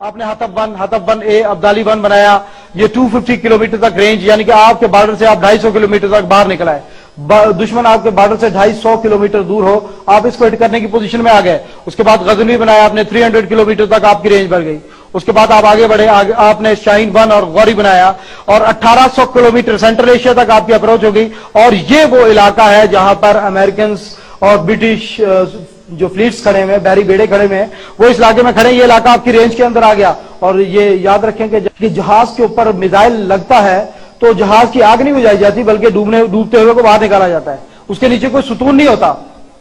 आपने हतफ वन ए अब्दाली वन बनाया, ये 250 किलोमीटर तक रेंज, यानी कि आपके बॉर्डर से आप 250 किलोमीटर तक बाहर निकल आए। दुश्मन आपके बॉर्डर से 250 किलोमीटर दूर हो, आप इसको हिट करने की पोजीशन में आ गए। उसके बाद गजनवी बनाया आपने, 300 किलोमीटर तक आपकी रेंज बढ़ गई। उसके बाद आप आगे बढ़े, आपने शाहीन वन और गौरी बनाया और 1800 किलोमीटर सेंट्रल एशिया तक आपकी अप्रोच हो गई। और ये वो इलाका है जहां पर अमेरिकन और ब्रिटिश जो फ्लीट्स खड़े हुए, बहरी बेड़े खड़े हुए हैं, वो इस इलाके में खड़े। ये इलाका आपकी रेंज के अंदर आ गया। और ये याद रखें कि जहाज के ऊपर मिसाइल लगता है तो जहाज की आग नहीं बुझाई जाती, बल्कि डूबते हुए को बाहर निकाला जाता है। उसके नीचे कोई सुतून नहीं होता,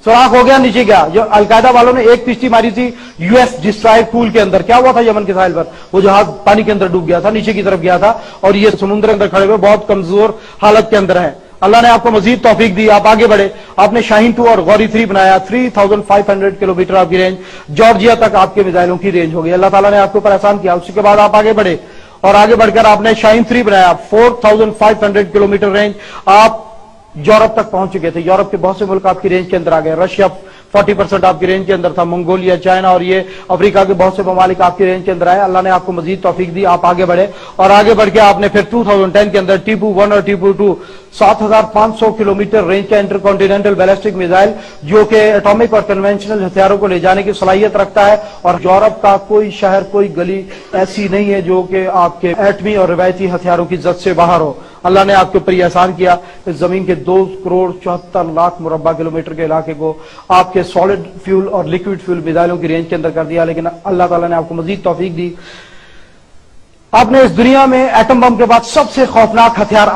सुराख हो गया, नीचे गया। जो अलकायदा वालों ने एक पिश्ती मारी थी यूएस डिस्ट्रॉयर पूल के अंदर, क्या हुआ था यमन के साहिल पर, वो जहाज पानी के अंदर डूब गया था, नीचे की तरफ गया था। और ये समुद्र के अंदर खड़े हुए बहुत कमजोर हालत के अंदर है। अल्लाह ने आपको मजीद तौफीक दी, आप आगे बढ़े। आपने शाहीन 2 और गौरी 3 बनाया, 3500 किलोमीटर आपकी रेंज, जॉर्जिया तक आपके मिसाइलों की रेंज हो गई। अल्लाह ताला ने आपके ऊपर एहसान किया। उसके बाद आप आगे बढ़े और आगे बढ़कर आपने शाहीन 3 बनाया, 4500 किलोमीटर रेंज, आप यूरोप तक पहुंच चुके थे। यूरोप के बहुत से मुल्क आपकी रेंज के अंदर आ गए। रशिया 40% आपकी रेंज के अंदर था, मंगोलिया, चाइना और ये अफ्रीका के बहुत से ममालिक आपकी रेंज के अंदर आए। अल्लाह ने आपको मजीद तौफीक दी, आप आगे बढ़े और आगे बढ़ के आपने फिर 2010 के अंदर टीपू 1 और टीपू 2 7500 किलोमीटर रेंज का इंटरकॉन्टिनेंटल बैलिस्टिक मिसाइल, जो कि एटॉमिक और कन्वेंशनल हथियारों को ले जाने की सलाहियत रखता है। और यूरोप का कोई शहर, कोई गली ऐसी नहीं है जो कि आपके एटमी और रिवायती हथियारों की जद से बाहर हो। अल्लाह ने आपके ऊपर यह एहसान किया, इस जमीन के 2,74,00,000 मुरब्बा किलोमीटर के इलाके को आपके सॉलिड फ्यूल और लिक्विड फ्यूल मिसाइलों की रेंज के अंदर कर दिया। लेकिन अल्लाह ताला ने आपको मजीद तौफीक दी। आपने इस दुनिया में एटम बम के बाद सबसे खौफनाक हथियार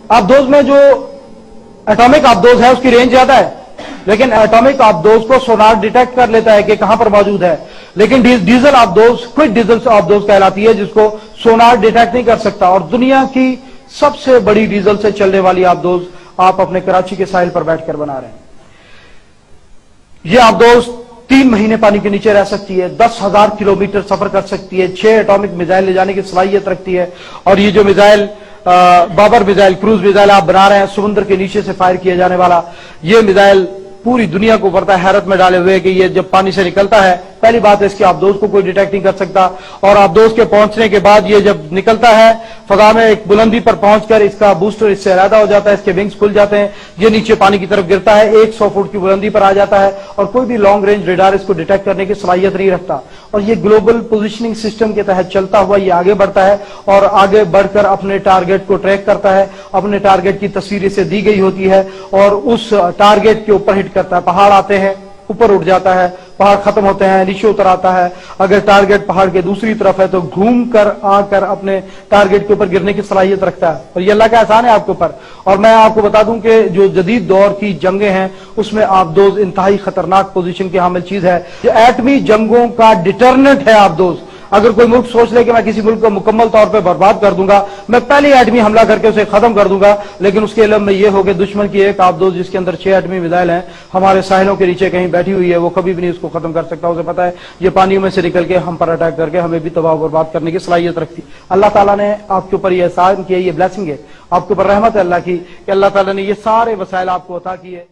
आबदोज में जो एटॉमिक आबदोज है उसकी रेंज ज्यादा है, लेकिन एटॉमिक आबदोज को सोनार डिटेक्ट कर लेता है कि कहां पर मौजूद है। लेकिन डीजल आबदोज क्विक डीजल आबदोज कहलाती है, जिसको सोनार डिटेक्ट नहीं कर सकता। और दुनिया की सबसे बड़ी डीजल से चलने वाली आबदोज आप अपने कराची के साहिल पर बैठकर बना रहे हैं। यह आबदोज 3 महीने पानी के नीचे रह सकती है, 10,000 किलोमीटर सफर कर सकती है, 6 एटॉमिक मिसाइल ले जाने की सलाहियत रखती है। और ये जो missile Babur missile, cruise missile आप बना रहे हैं, समुद्र के नीचे से फायर किया जाने वाला, ये मिसाइल पूरी दुनिया को बढ़ता है हैरत में डाले हुए कि ये जब पानी से निकलता है, पहली बात है इसके आबदोज को कोई डिटेक्ट नहीं कर सकता। और आबदोज के पहुंचने के बाद ये जब निकलता है फजा में एक बुलंदी पर पहुंचकर इसका बूस्टर इससे अलहदा हो जाता है, इसके विंग्स खुल जाते हैं, ये नीचे पानी की तरफ गिरता है, 100 फुट की बुलंदी पर आ जाता है और कोई भी लॉन्ग रेंज रेडार इसको डिटेक्ट करने की सलाहियत नहीं रखता। और ये ग्लोबल पोजिशनिंग सिस्टम के तहत चलता हुआ ये आगे बढ़ता है और आगे बढ़कर अपने टारगेट को ट्रैक करता है। अपने टारगेट की तस्वीर इसे दी गई होती है और उस टारगेट के ऊपर हिट करता है। पहाड़ आते हैं, ऊपर उठ जाता है, पहाड़ खत्म होते हैं, नीचे उतर आता है। अगर टारगेट पहाड़ के दूसरी तरफ है तो घूम कर आकर अपने टारगेट के ऊपर गिरने की सलाहियत रखता है। और ये अल्लाह का एहसान है आपके ऊपर। और मैं आपको बता दूं कि जो जदीद दौर की जंगें हैं उसमें आबदोज इंतहाई खतरनाक पोजीशन की हामिल चीज है। जो एटमी जंगों का डिटर्नेंट है आबदोज। अगर कोई मुल्क सोच ले कि मैं किसी मुल्क को मुकम्मल तौर पर बर्बाद कर दूंगा, मैं पहले एटमी हमला करके उसे खत्म कर दूंगा, लेकिन उसके इल्म में यह हो कि दुश्मन की एक आबदोज जिसके अंदर 6 एटमी मिसाइल हैं हमारे साहिलों के नीचे कहीं बैठी हुई है, वो कभी भी नहीं उसको खत्म कर सकता। उसे पता है ये पानी में से निकल के हम पर अटैक करके हमें भी तबाह बर्बाद करने की सलाहियत रखती। अल्लाह ताला ने आपके ऊपर यह एहसान किया, ये ब्लेसिंग है, आपके ऊपर रहमत है अल्लाह की कि अल्लाह ताला ने ये सारे वसाइल आपको अता किए।